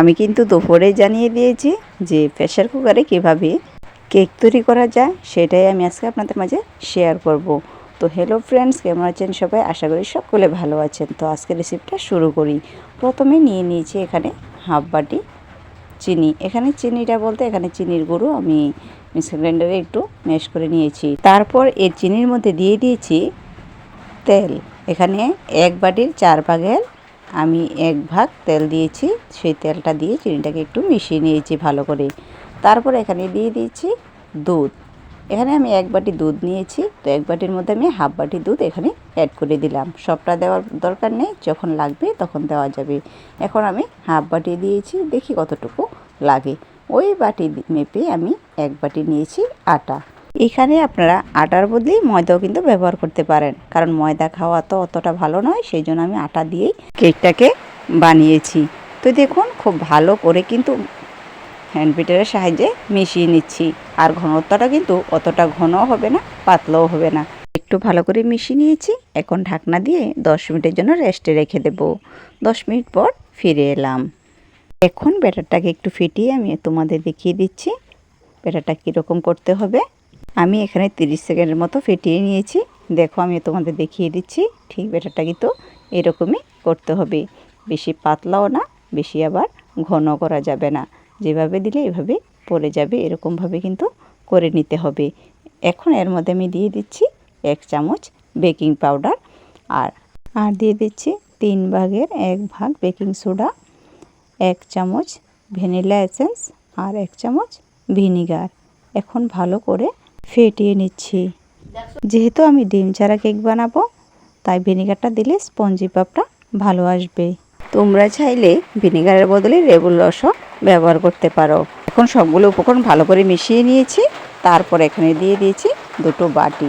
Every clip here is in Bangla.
আমি কিন্তু দুপুরে জানিয়ে দিয়েছি যে প্রেসার কুকারে কীভাবে কেক তৈরি করা যায়, সেটাই আমি আজকে আপনাদের মাঝে শেয়ার করব। তো হ্যালো ফ্রেন্ডস, কেমন আছেন সবাই? আশা করি সকলে ভালো আছেন। তো আজকে রেসিপিটা শুরু করি। প্রথমে নিয়ে নিয়েছি এখানে হাফ বাটি চিনি। এখানে চিনিটা বলতে এখানে চিনির গুঁড়ো আমি মিক্সার গ্রাইন্ডারে একটু ম্যাশ করে নিয়েছি। তারপর এই চিনির মধ্যে দিয়ে দিয়েছি তেল। এখানে এক বাটির 4 ভাগের আমি 1 ভাগ তেল দিয়েছি। সেই তেলটা দিয়ে চিনিটাকে একটু মিশিয়ে নিয়েছি ভালো করে। তারপর এখানে দিয়ে দিয়েছি দুধ। এখানে আমি 1 বাটি দুধ নিয়েছি, তো 1 বাটির মধ্যে আমি হাফ বাটি দুধ এখানে অ্যাড করে দিলাম। সবটা দেওয়ার দরকার নেই, যখন লাগবে তখন দেওয়া যাবে। এখন আমি হাফ বাটি দিয়েছি, দেখি কতটুকু লাগে। ওই বাটি মেপে আমি 1 বাটি নিয়েছি আটা। এখানে আপনারা আটার বদলে ময়দাও কিন্তু ব্যবহার করতে পারেন, কারণ ময়দা খাওয়া তো অতটা ভালো নয়, সেই জন্য আমি আটা দিয়েই কেকটাকে বানিয়েছি। তো দেখুন খুব ভালো করে কিন্তু হ্যান্ড বিটারের সাহায্যে মিশিয়ে নিচ্ছি। আর ঘনত্বটা কিন্তু অতটা ঘনও হবে না, পাতলাও হবে না। একটু ভালো করে মিশিয়ে নিয়েছি। এখন ঢাকনা দিয়ে 10 মিনিটের জন্য রেস্টে রেখে দেব। 10 মিনিট পর ফিরে এলাম। এখন ব্যাটারটাকে একটু ফেটিয়ে আমি তোমাদের দেখিয়ে দিচ্ছি ব্যাটারটা কীরকম করতে হবে। আমি এখানে 30 সেকেন্ডের মতো ফেটিয়ে নিয়েছি। দেখো আমি তোমাদের দেখিয়ে দিচ্ছি। ঠিক ব্যাটারটা কিন্তু এরকমই করতে হবে, বেশি পাতলাও না, বেশি আবার ঘন করা যাবে না। যেভাবে দিলে এভাবে পড়ে যাবে, এরকমভাবে কিন্তু করে নিতে হবে। এখন এর মধ্যে আমি দিয়ে দিচ্ছি 1 চামচ বেকিং পাউডার, আর দিয়ে দিচ্ছি 3 ভাগের 1 ভাগ বেকিং সোডা, 1 চামচ ভ্যানিলা এসেন্স আর 1 চামচ ভিনিগার। এখন ভালো করে ফেটিয়ে নিচ্ছি। যেহেতু আমি ডিম ছাড়া কেক বানাবো, তাই ভিনিগারটা দিলে স্পঞ্জি ভাবটা ভালো আসবে। তোমরা চাইলে ভিনিগারের বদলে লেবুর রসও ব্যবহার করতে পারো। এখন সবগুলো উপকরণ ভালো করে মিশিয়ে নিয়েছি। তারপর এখানে দিয়ে দিয়েছি 2টো বাটি।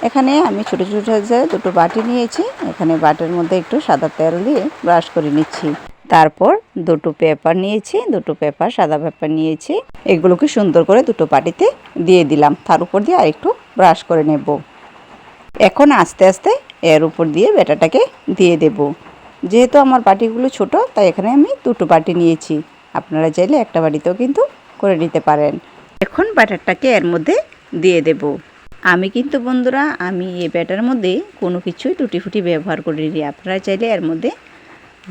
এখানে আমি ছোটো ছোটো সাইজের 2টো বাটি নিয়েছি। এখানে বাটির মধ্যে একটু সাদা তেল দিয়ে ব্রাশ করে নিচ্ছি। তারপর 2টো পেপার নিয়েছি, 2টো পেপার সাদা পেপার নিয়েছি। এগুলোকে সুন্দর করে 2টো বাটিতে দিয়ে দিলাম। তার উপর দিয়ে আরেকটু ব্রাশ করে নেব। এখন আস্তে আস্তে এর উপর দিয়ে ব্যাটারটাকে দিয়ে দেব। যেহেতু আমার বাটিগুলো ছোট, তাই এখানে আমি 2টো বাটি নিয়েছি। আপনারা চাইলে একটা বাটিতেও কিন্তু করে নিতে পারেন। এখন ব্যাটারটাকে এর মধ্যে দিয়ে দেব। আমি কিন্তু বন্ধুরা, আমি এই ব্যাটার মধ্যে কোনো কিছুই টুটি ফুটি ব্যবহার করিনি। আপনারা চাইলে এর মধ্যে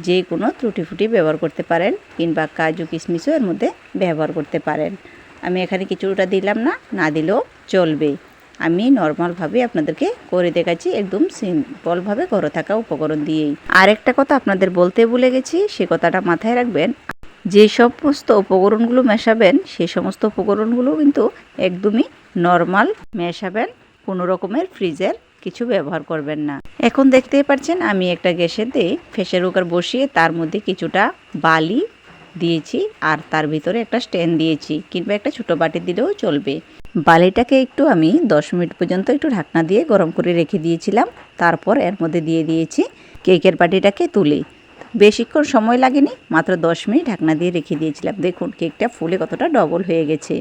যে কোনো ত্রুটি ফুটি ব্যবহার করতে পারেন, কিংবা কাজু কিশমিশও এর মধ্যে ব্যবহার করতে পারেন। আমি এখানে কিছুটা দিলাম না, না দিলেও চলবে। আমি নর্মালভাবে আপনাদেরকে করে দেখাচ্ছি, একদম সিম্পলভাবে ঘরে থাকা উপকরণ দিয়েই। আরেকটা কথা আপনাদের বলতে ভুলে গেছি, সে কথাটা মাথায় রাখবেন। যে সমস্ত উপকরণগুলো মেশাবেন, সেই সমস্ত উপকরণগুলো কিন্তু একদমই নর্মাল মেশাবেন, কোনো রকমের ফ্রিজের কিছু ব্যবহার করবেন না। এখন দেখতেই পাচ্ছেন আমি একটা গ্যাসেতে প্রেসার কুকার বসিয়ে তার মধ্যে কিছুটা বালি দিয়েছি, আর তার ভিতরে একটা স্ট্যান্ড দিয়েছি, কিংবা একটা ছোটো বাটি দিলেও চলবে। বালিটাকে একটু আমি 10 মিনিট পর্যন্ত একটু ঢাকনা দিয়ে গরম করে রেখে দিয়েছিলাম। তারপর এর মধ্যে দিয়ে দিয়েছি কেকের বাটিটাকে তুলে। বেশিক্ষণ সময় লাগেনি, মাত্র 10 মিনিট ঢাকনা দিয়ে রেখে দিয়েছিলাম। দেখুন কেকটা ফুলে কতটা ডবল হয়ে গেছে।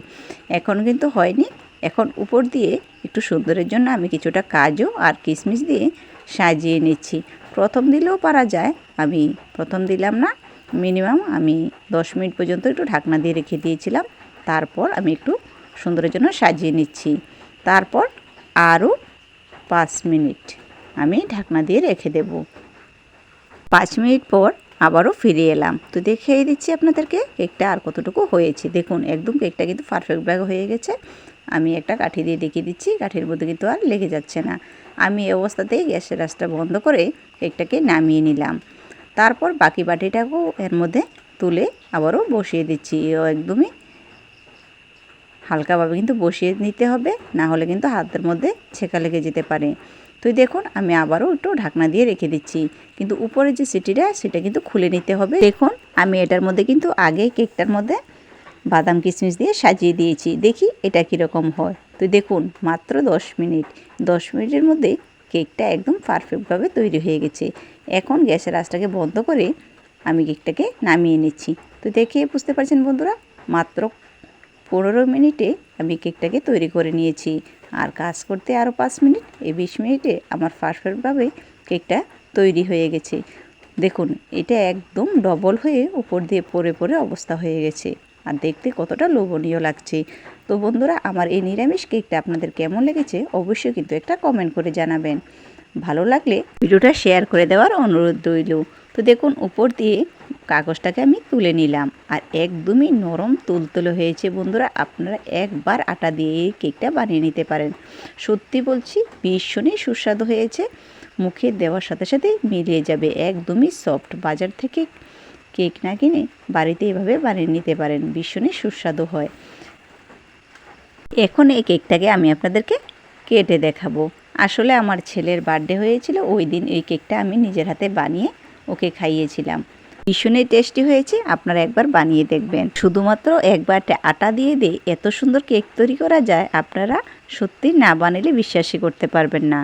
এখন কিন্তু হয়নি। এখন উপর দিয়ে একটু সুন্দরের জন্য আমি কিছুটা কাজু আর কিশমিশ দিয়ে সাজিয়ে নিচ্ছি। প্রথম দিলেও পারা যায়, আমি প্রথম দিলাম না। মিনিমাম আমি 10 মিনিট পর্যন্ত একটু ঢাকনা দিয়ে রেখে দিয়েছিলাম। তারপর আমি একটু সুন্দরের জন্য সাজিয়ে নিচ্ছি। তারপর আরও 5 মিনিট আমি ঢাকনা দিয়ে রেখে দেব। 5 মিনিট পর আবারও ফিরে এলাম। তো দেখিয়ে দিচ্ছি আপনাদেরকে কেকটা আর কতটুকু হয়েছে। দেখুন একদম কেকটা কিন্তু পারফেক্টভাবে হয়ে গেছে। আমি একটা কাঠি দিয়ে দেখিয়ে দিচ্ছি, কাঠির মধ্যে কিন্তু আর লেগে যাচ্ছে না। আমি এই অবস্থাতেই গ্যাসের আঁচটা বন্ধ করে কেকটাকে নামিয়ে নিলাম। তারপর বাকি বাটিটাকেও এর মধ্যে তুলে আবারও বসিয়ে দিচ্ছি। একদমই হালকাভাবে কিন্তু বসিয়ে নিতে হবে, না হলে কিন্তু হাতের মধ্যে ছেঁকা লেগে যেতে পারে। তো দেখুন আমি আবারও একটু ঢাকনা দিয়ে রেখে দিচ্ছি, কিন্তু উপরে যে সিটিটা সেটা কিন্তু খুলে নিতে হবে। দেখুন আমি এটার মধ্যে কিন্তু আগে কেকটার মধ্যে বাদাম কিশমিশ দিয়ে সাজিয়ে দিয়েছি। দেখি এটা কীরকম হয়। তো দেখুন মাত্র 10 মিনিট, 10 মিনিটের মধ্যে কেকটা একদম পারফেক্টভাবে তৈরি হয়ে গেছে। এখন গ্যাসের আঁচটাকে বন্ধ করে আমি কেকটাকে নামিয়ে নিচ্ছি। তো দেখে বুঝতে পারছেন বন্ধুরা, মাত্র 15 মিনিটে আমি কেকটাকে তৈরি করে নিয়েছি। আর কাজ করতে আরও 5 মিনিট, এই 20 মিনিটে আমার পারফেক্টভাবে কেকটা তৈরি হয়ে গেছে। দেখুন এটা একদম ডবল হয়ে উপর দিয়ে পড়ে পড়ে অবস্থা হয়ে গেছে, আর দেখতে কতটা লোভনীয় লাগছে। তো বন্ধুরা, আমার এই নিরামিষ কেকটা আপনাদের কেমন লেগেছে অবশ্যই কিন্তু একটা কমেন্ট করে জানাবেন। ভালো লাগলে ভিডিওটা শেয়ার করে দেওয়ার অনুরোধ রইল। তো দেখুন উপর দিয়ে কাগজটাকে আমি তুলে নিলাম, আর একদমই নরম তুলতুলে হয়েছে। বন্ধুরা, আপনারা একবার আটা দিয়ে এই কেকটা বানিয়ে নিতে পারেন। সত্যি বলছি ভীষণই সুস্বাদু হয়েছে, মুখে দেওয়ার সাথে সাথে মিলিয়ে যাবে, একদমই সফট। বাজার থেকে কেক না কিনে বাড়িতে এভাবে বানিয়ে নিতে পারেন, ভীষণই সুস্বাদু হয়। এখন এই কেকটাকে আমি আপনাদেরকে কেটে দেখাবো। আসলে আমার ছেলের বার্থডে হয়েছিল, ওই দিন এই কেকটা আমি নিজের হাতে বানিয়ে ওকে খাইয়েছিলাম। ভীষণই টেস্টি হয়েছে, আপনারা একবার বানিয়ে দেখবেন। শুধুমাত্র একবার আটা দিয়ে এত সুন্দর কেক তৈরি করা যায়, আপনারা সত্যি না বানালে বিশ্বাসই করতে পারবেন না।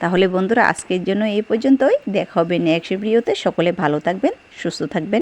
তাহলে বন্ধুরা, আজকের জন্য এই পর্যন্তই। দেখা হবে নেক্সট ভিডিওতে। সকলে ভালো থাকবেন, সুস্থ থাকবেন।